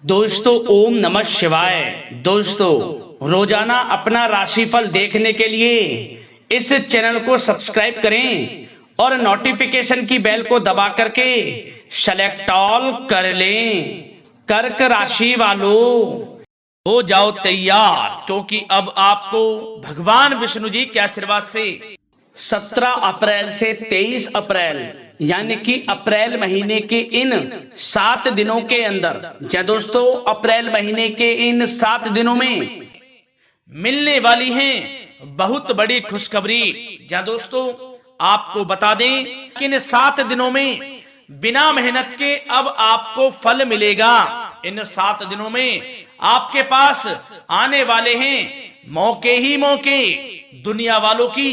दोस्तों ओम नमः शिवाय। दोस्तों रोजाना अपना राशिफल देखने के लिए इस चैनल को सब्सक्राइब करें और नोटिफिकेशन की बेल को दबा करके सेलेक्ट ऑल कर लें। कर्क राशि वालों हो जाओ तैयार, क्योंकि अब आपको भगवान विष्णु जी के आशीर्वाद से 17 अप्रैल से 23 अप्रैल यानी कि अप्रैल महीने के इन 7 दिनों के अंदर, क्या दोस्तों अप्रैल महीने के इन 7 दिनों में मिलने वाली हैं बहुत बड़ी खुशखबरी। क्या दोस्तों आपको बता दें कि इन 7 दिनों में बिना मेहनत के अब आपको फल मिलेगा। इन 7 दिनों में आपके पास आने वाले हैं मौके ही मौके। दुनिया वालों की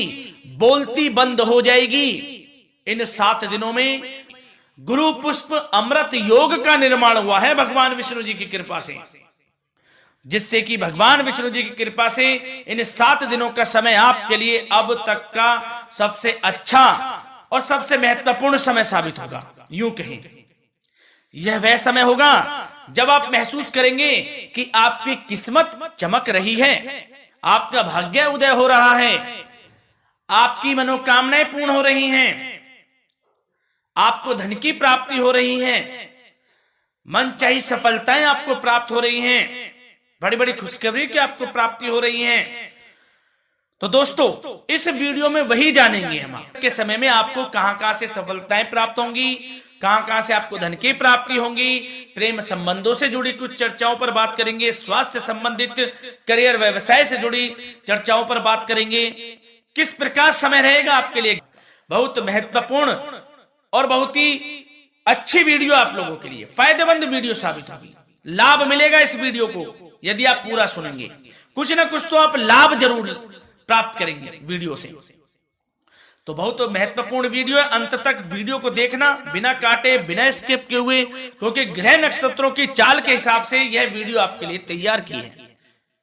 बोलती बंद हो जाएगी। इन 7 दिनों में गुरु पुष्प अमृत योग का निर्माण हुआ है भगवान विष्णु जी की कृपा से, जिससे कि भगवान विष्णु जी की कृपा से इन 7 दिनों का समय आपके लिए अब तक का सबसे अच्छा और सबसे महत्वपूर्ण समय साबित होगा। यूं कहें यह वह समय होगा जब आप महसूस करेंगे कि आपकी किस्मत चमक रही है, आपका भाग्य उदय हो रहा है, आपकी मनोकामनाएं पूर्ण हो रही हैं, आपको धन की प्राप्ति हो रही है, मनचाही सफलताएं आपको प्राप्त हो रही हैं, बड़ी बड़ी खुशखबरी की आपको प्राप्ति हो रही है। तो दोस्तों इस वीडियो में वही जानेंगे हम के समय में आपको कहां से सफलताएं प्राप्त होंगी, कहां से आपको धन की प्राप्ति होंगी, प्रेम संबंधों से जुड़ी कुछ चर्चाओं पर बात करेंगे, स्वास्थ्य संबंधित करियर व्यवसाय से जुड़ी चर्चाओं पर बात करेंगे। किस प्रकार समय रहेगा आपके लिए, बहुत महत्वपूर्ण और बहुत ही अच्छी वीडियो आप लोगों के लिए फायदेमंद वीडियो साबित होगी। लाभ मिलेगा इस वीडियो को यदि आप पूरा सुनेंगे, कुछ ना कुछ तो आप लाभ जरूर प्राप्त करेंगे वीडियो से। तो बहुत महत्वपूर्ण वीडियो है, अंत तक वीडियो को देखना बिना काटे बिना स्किप किए हुए, क्योंकि ग्रह नक्षत्रों की चाल के हिसाब से यह वीडियो आपके लिए तैयार की है।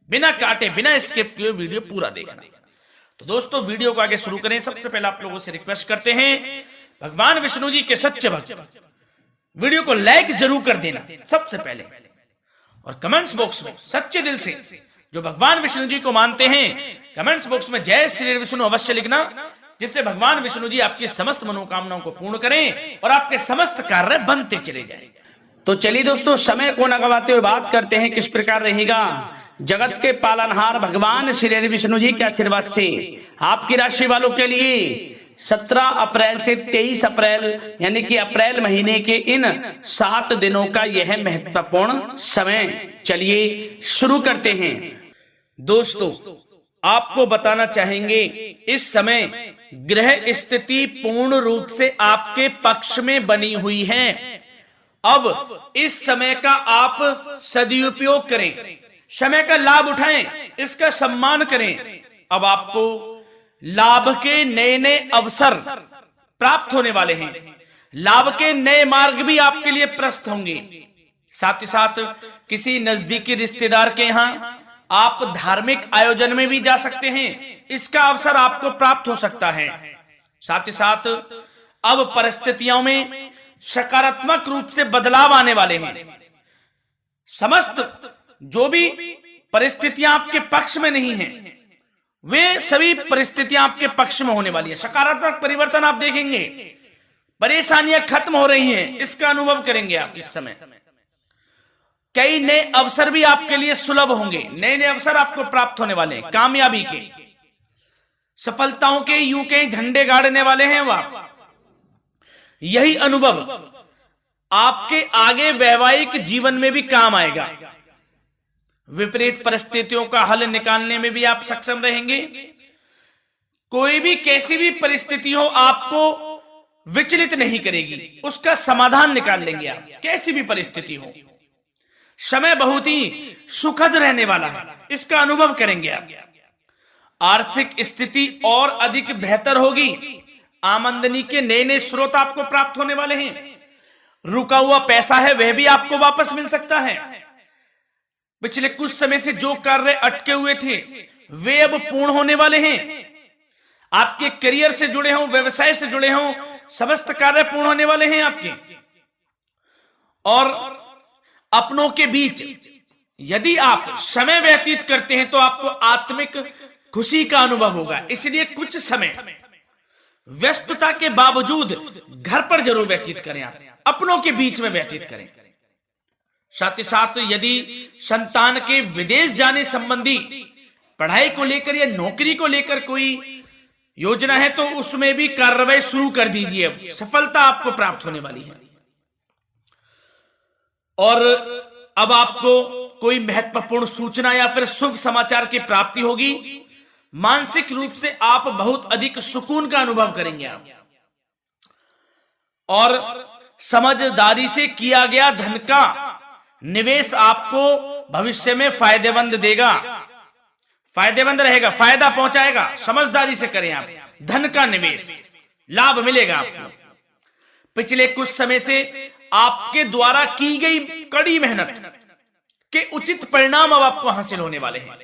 बिना काटे बिना स्किप किए वीडियो पूरा देखना। तो दोस्तों वीडियो को आगे शुरू करें। सबसे पहले आप लोगों से रिक्वेस्ट करते हैं, भगवान विष्णु जी के सच्चे भक्त वीडियो को लाइक जरूर कर देना सबसे पहले, और कमेंट्स बॉक्स में सच्चे दिल से जो भगवान विष्णु जी को मानते हैं कमेंट्स बॉक्स में जय श्री विष्णु अवश्य लिखना, जिससे भगवान विष्णु जी आपकी समस्त मनोकामनाओं को पूर्ण करें और आपके समस्त कार्य बनते चले जाएं। तो चलिए दोस्तों समय को न गवाते हुए बात करते हैं किस प्रकार रहेगा जगत के पालनहार भगवान श्री विष्णु जी के आशीर्वाद से आपकी राशि वालों के लिए 17 अप्रैल से 23 अप्रैल यानी कि अप्रैल महीने के इन 7 दिनों का यह महत्वपूर्ण समय। चलिए शुरू करते हैं। दोस्तों आपको बताना चाहेंगे इस समय ग्रह स्थिति पूर्ण रूप से आपके पक्ष में बनी हुई है। अब इस समय का आप सदुपयोग करें, समय का लाभ उठाएं, इसका सम्मान करें। अब आपको लाभ के नए नए अवसर प्राप्त होने वाले हैं, लाभ के नए मार्ग भी आपके लिए प्रशस्त होंगे। साथ ही साथ किसी नजदीकी रिश्तेदार के यहाँ आप धार्मिक आयोजन में भी जा सकते हैं, इसका अवसर आपको प्राप्त हो सकता है। साथ ही साथ अब परिस्थितियों में सकारात्मक रूप से बदलाव आने वाले हैं। समस्त जो भी परिस्थितियां आपके पक्ष में नहीं हैं, वे सभी परिस्थितियां आपके पक्ष में होने वाली है। सकारात्मक परिवर्तन आप देखेंगे, परेशानियां खत्म हो रही हैं, इसका अनुभव करेंगे आप इस समय। कई नए अवसर भी आपके लिए सुलभ होंगे, नए नए अवसर आपको प्राप्त होने वाले हैं, कामयाबी के, सफलताओं के, यूं के झंडे गाड़ने वाले हैं वह। यही अनुभव आपके आगे वैवाहिक जीवन में भी काम आएगा। विपरीत परिस्थितियों का हल निकालने में भी आप सक्षम रहेंगे। कोई भी कैसी भी परिस्थिति हो आपको विचलित नहीं करेगी, उसका समाधान निकाल लेंगे आप, कैसी भी परिस्थिति हो। समय बहुत ही सुखद रहने वाला है, इसका अनुभव करेंगे आप। आर्थिक स्थिति और अधिक बेहतर होगी, आमदनी के नए नए स्रोत आपको प्राप्त होने वाले हैं। रुका हुआ पैसा है वह भी आपको वापस मिल सकता है। पिछले कुछ समय से जो कार्य अटके हुए थे वे अब पूर्ण होने वाले हैं। आपके करियर से जुड़े हों, व्यवसाय से जुड़े हों, समस्त कार्य पूर्ण होने वाले हैं आपके। और अपनों के बीच यदि आप समय व्यतीत करते हैं तो आपको आत्मिक खुशी का अनुभव होगा। इसलिए कुछ समय व्यस्तता के बावजूद घर पर जरूर व्यतीत करें, आप अपनों के बीच में व्यतीत करें। साथ ही साथ यदि संतान के विदेश जाने संबंधी पढ़ाई को लेकर या नौकरी को लेकर कोई योजना है तो उसमें भी कार्रवाई शुरू कर दीजिए, सफलता आपको प्राप्त होने वाली है। और अब आपको कोई महत्वपूर्ण सूचना या फिर शुभ समाचार की प्राप्ति होगी। मानसिक रूप से आप बहुत अधिक सुकून का अनुभव करेंगे आप, और समझदारी से किया गया धन का निवेश आपको भविष्य में फायदेमंद देगा, फायदेमंद रहेगा, फायदा पहुंचाएगा। समझदारी से करें आप, धन का निवेश, लाभ मिलेगा आपको। पिछले कुछ समय से आपके द्वारा की गई कड़ी मेहनत के उचित परिणाम अब आपको हासिल होने वाले हैं।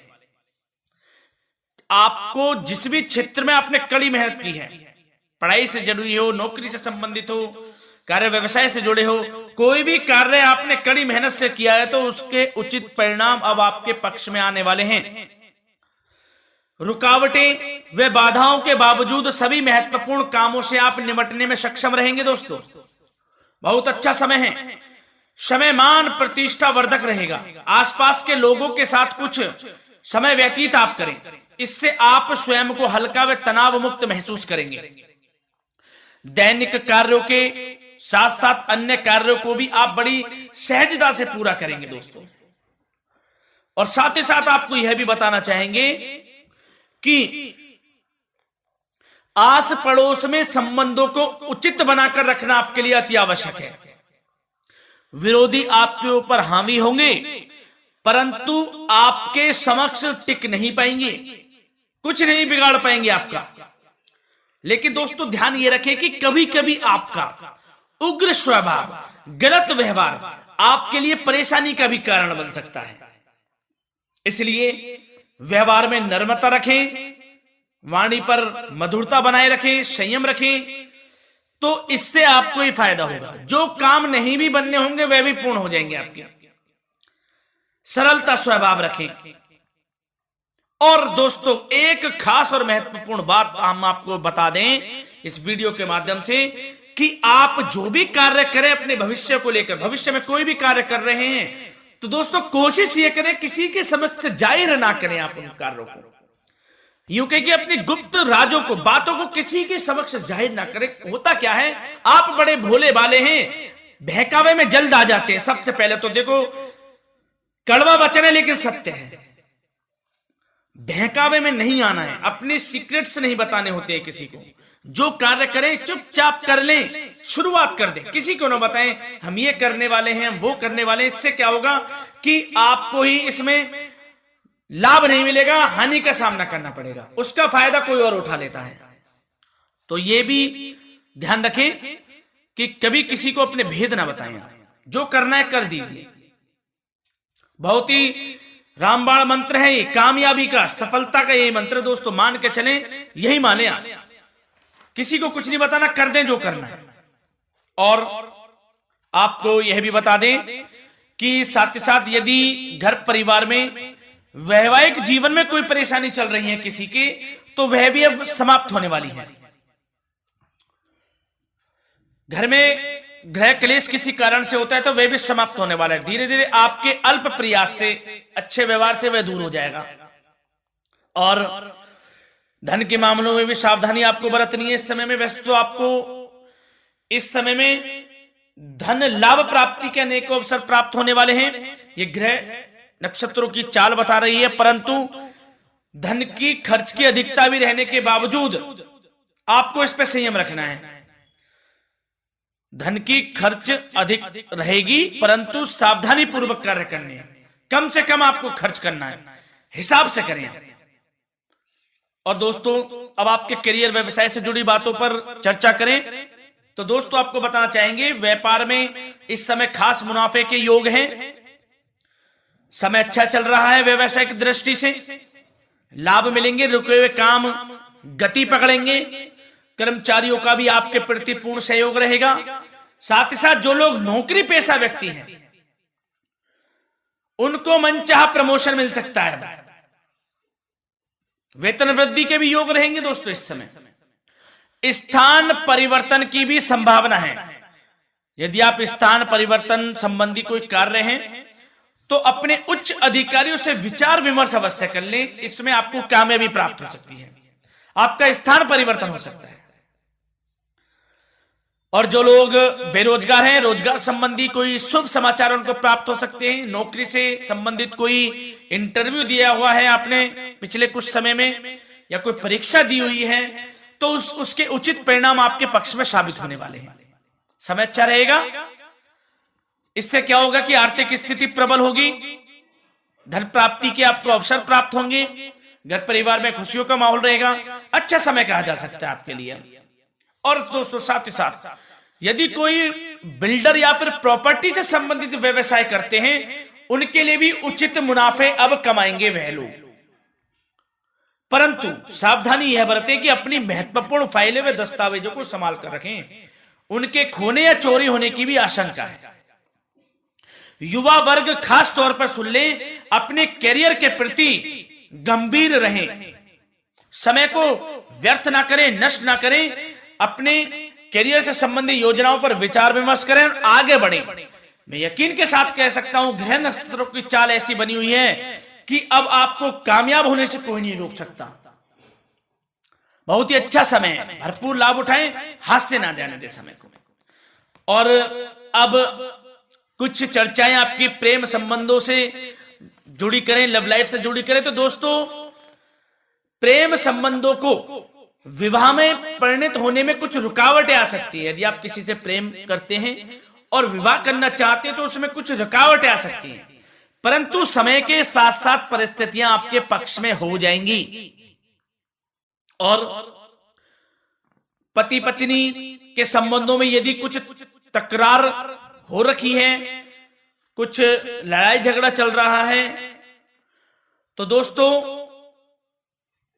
आपको जिस भी क्षेत्र में आपने कड़ी मेहनत की है, पढ़ाई से जुड़ी हो, नौकरी से संबंधित हो, कार्य व्यवसाय से जुड़े हो, कोई भी कार्य आपने कड़ी मेहनत से किया है तो उसके उचित परिणाम अब आपके पक्ष में आने वाले हैं। रुकावटें व बाधाओं के बावजूद सभी महत्वपूर्ण कामों से आप निपटने में सक्षम रहेंगे। दोस्तों बहुत अच्छा समय है, समय मान प्रतिष्ठा वर्धक रहेगा। आसपास के लोगों के साथ कुछ समय व्यतीत आप करें, इससे आप स्वयं को हल्का व तनाव मुक्त महसूस करेंगे। दैनिक कार्यों के साथ साथ अन्य कार्यों को भी आप बड़ी सहजता से पूरा करेंगे दोस्तों। और साथ ही साथ आपको यह भी बताना चाहेंगे कि आस पड़ोस में संबंधों को उचित बनाकर रखना आपके लिए अति आवश्यक है। विरोधी आपके ऊपर हावी होंगे परंतु आपके समक्ष टिक नहीं पाएंगे, कुछ नहीं बिगाड़ पाएंगे आपका। लेकिन दोस्तों ध्यान ये रखें कि कभी कभी आपका उग्र स्वभाव, गलत व्यवहार आपके लिए परेशानी का भी कारण बन सकता है। इसलिए व्यवहार में नम्रता रखें, वाणी पर मधुरता बनाए रखें, संयम रखें, तो इससे आपको ही फायदा होगा। जो काम नहीं भी बनने होंगे वह भी पूर्ण हो जाएंगे आपके। सरलता स्वभाव रखें। और दोस्तों एक खास और महत्वपूर्ण बात हम आपको बता दें इस वीडियो के माध्यम से कि आप जो भी कार्य करें अपने भविष्य को लेकर, भविष्य में कोई भी कार्य कर रहे हैं तो दोस्तों कोशिश ये करें किसी के समक्ष जाहिर ना करें आप उन कार्यों को। यूं कह कि अपनी गुप्त राजों को, बातों को किसी के समक्ष जाहिर ना करें। होता क्या है, आप बड़े भोले भाले हैं, बहकावे में जल्द आ जाते हैं। सबसे पहले तो देखो कड़वा वचन है लेकिन सत्य है, बहकावे में नहीं आना है, अपने सीक्रेट्स नहीं बताने होते हैं किसी को। जो कार्य करें चुपचाप कर लें, शुरुआत कर दें, किसी को ना बताएं हम ये करने वाले हैं, वो करने वाले हैं। इससे क्या होगा कि आपको ही इसमें लाभ नहीं मिलेगा, हानि का सामना करना पड़ेगा, उसका फायदा कोई और उठा लेता है। तो ये भी ध्यान रखें कि कभी किसी को अपने भेद ना बताएं, जो करना है कर दीजिए। बहुत ही रामबाण मंत्र है ये, कामयाबी का, सफलता का यही मंत्र दोस्तों, मान के चलें, यही माने आप। किसी को कुछ नहीं बताना, कर दें जो करना है। और आपको यह भी बता दें कि साथ ही साथ यदि घर परिवार में वैवाहिक जीवन में कोई परेशानी चल रही है किसी की, तो वह भी अब समाप्त होने वाली है। घर में गृह क्लेश किसी कारण से होता है तो वह भी समाप्त होने वाला है। धीरे धीरे आपके अल्प प्रयास से, अच्छे व्यवहार से वह दूर हो जाएगा। और धन के मामलों में भी सावधानी आपको बरतनी है इस समय में। वैसे तो आपको इस समय में धन लाभ प्राप्ति के अनेक अवसर प्राप्त होने वाले हैं, ये ग्रह नक्षत्रों की चाल बता रही है। परंतु धन की खर्च की अधिकता भी रहने के बावजूद आपको इस पर संयम रखना है। धन की खर्च अधिक रहेगी परंतु सावधानी पूर्वक कार्य करने हैं, कम से कम आपको खर्च करना है, हिसाब से करें। और दोस्तों अब आपके करियर व्यवसाय से जुड़ी बातों पर चर्चा करें तो दोस्तों आपको बताना चाहेंगे व्यापार में इस समय खास मुनाफे के योग हैं। समय अच्छा चल रहा है, व्यवसाय की दृष्टि से लाभ मिलेंगे, रुके हुए काम गति पकड़ेंगे, कर्मचारियों का भी आपके प्रति पूर्ण सहयोग रहेगा। साथ ही साथ जो लोग नौकरी पेशा व्यक्ति हैं उनको मनचाहा प्रमोशन मिल सकता है। वेतन वृद्धि के भी योग रहेंगे दोस्तों इस समय। स्थान परिवर्तन की भी संभावना है। यदि आप स्थान परिवर्तन संबंधी कोई कार्य हैं तो अपने उच्च अधिकारियों से विचार विमर्श अवश्य कर लें, इसमें आपको कामयाबी प्राप्त हो सकती है, आपका स्थान परिवर्तन हो सकता है। और जो लोग बेरोजगार हैं, रोजगार संबंधी कोई शुभ समाचार उनको प्राप्त हो सकते हैं। नौकरी से संबंधित कोई इंटरव्यू दिया हुआ है आपने पिछले कुछ समय में, या कोई परीक्षा दी हुई है, तो उसके उचित परिणाम आपके पक्ष में साबित होने वाले हैं। समय अच्छा रहेगा। इससे क्या होगा कि आर्थिक स्थिति प्रबल होगी, धन प्राप्ति के आपको अवसर प्राप्त होंगे, घर परिवार में खुशियों का माहौल रहेगा। अच्छा समय कहा जा सकता है आपके लिए। और दोस्तों साथ ही साथ यदि कोई बिल्डर या फिर प्रॉपर्टी से संबंधित व्यवसाय करते हैं, उनके लिए भी उचित मुनाफे अब कमाएंगे वह लोग। परंतु सावधानी यह बरतें कि अपनी महत्वपूर्ण फाइलें व दस्तावेजों को संभाल कर रखें, उनके खोने या चोरी होने की भी आशंका है। युवा वर्ग खास तौर पर सुन लें, अपने करियर के प्रति गंभीर रहें, समय को व्यर्थ ना करें, नष्ट ना करें, अपने करियर से संबंधित योजनाओं पर विचार विमर्श करें और आगे बढ़ें। मैं यकीन के साथ कह सकता हूं, ग्रह नक्षत्रों की चाल ऐसी बनी हुई है कि अब आपको कामयाब होने से कोई नहीं रोक सकता। बहुत ही अच्छा समय है, भरपूर लाभ उठाएं, हाथ से ना जाने दे समय को। और अब कुछ चर्चाएं आपकी प्रेम संबंधों से जुड़ी करें, लव लाइफ से जुड़ी करें। तो दोस्तों प्रेम संबंधों को विवाह में परिणत होने में कुछ रुकावटें आ सकती है। यदि आप किसी से प्रेम करते हैं और विवाह करना चाहते हैं तो उसमें कुछ रुकावटें आ सकती हैं, परंतु समय के साथ साथ परिस्थितियां आपके पक्ष में हो जाएंगी। और पति पत्नी के संबंधों में यदि कुछ तकरार हो रखी है, कुछ लड़ाई झगड़ा चल रहा है, तो दोस्तों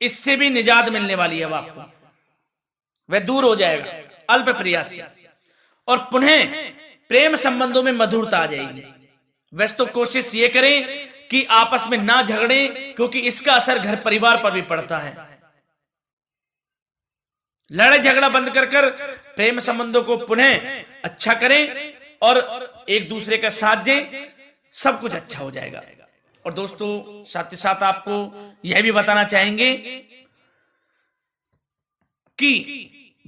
इससे भी निजात मिलने वाली है। अब आपको वह दूर हो जाएगा अल्प प्रयास से, और पुनः प्रेम संबंधों में मधुरता आ जाएगी। वैसे तो कोशिश ये करें कि आपस में ना झगड़ें, क्योंकि इसका असर घर परिवार पर भी पड़ता है। लड़ाई झगड़ा बंद कर प्रेम संबंधों को पुनः अच्छा करें और एक दूसरे का साथ दें, सब कुछ अच्छा हो जाएगा। और दोस्तों साथ ही साथ आपको यह भी बताना चाहेंगे कि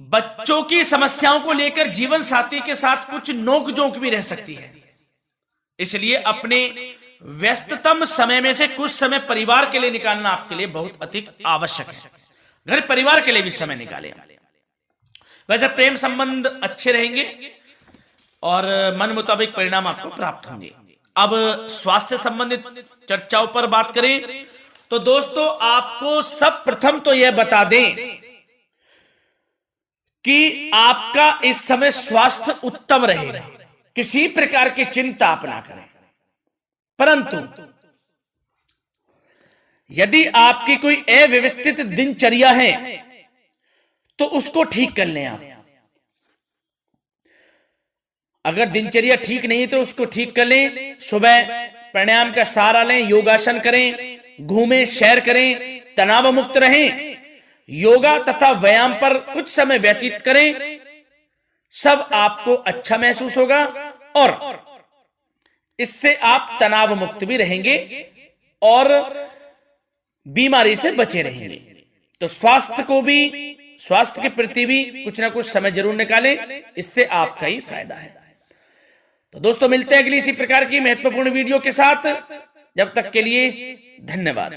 बच्चों की समस्याओं को लेकर जीवन साथी के साथ कुछ नोकझोंक भी रह सकती है, इसलिए अपने व्यस्ततम समय में से कुछ समय परिवार के लिए निकालना आपके लिए बहुत अधिक आवश्यक है। घर परिवार के लिए भी समय निकालें। वैसे प्रेम संबंध अच्छे रहेंगे और मन मुताबिक परिणाम आपको प्राप्त होंगे। अब स्वास्थ्य संबंधित चर्चाओं पर बात करें तो दोस्तों आपको सब प्रथम तो यह बता दें कि आपका इस समय स्वास्थ्य उत्तम रहेगा, किसी प्रकार की चिंता आप ना करें। परंतु यदि आपकी कोई अव्यवस्थित दिनचर्या है तो उसको ठीक कर लें आप। अगर दिनचर्या ठीक नहीं तो उसको ठीक कर लें। सुबह प्राणायाम का सहारा लें, योगासन करें, घूमें, सैर करें, तनाव मुक्त रहें, योगा तथा व्यायाम पर कुछ समय व्यतीत करें। सब आपको अच्छा महसूस होगा और इससे आप तनाव मुक्त भी रहेंगे और बीमारी से बचे रहेंगे। तो स्वास्थ्य के प्रति भी कुछ ना कुछ समय जरूर निकालें, इससे आपका ही फायदा है। तो दोस्तों मिलते हैं अगली इसी प्रकार की महत्वपूर्ण वीडियो के साथ। जब तक के लिए धन्यवाद।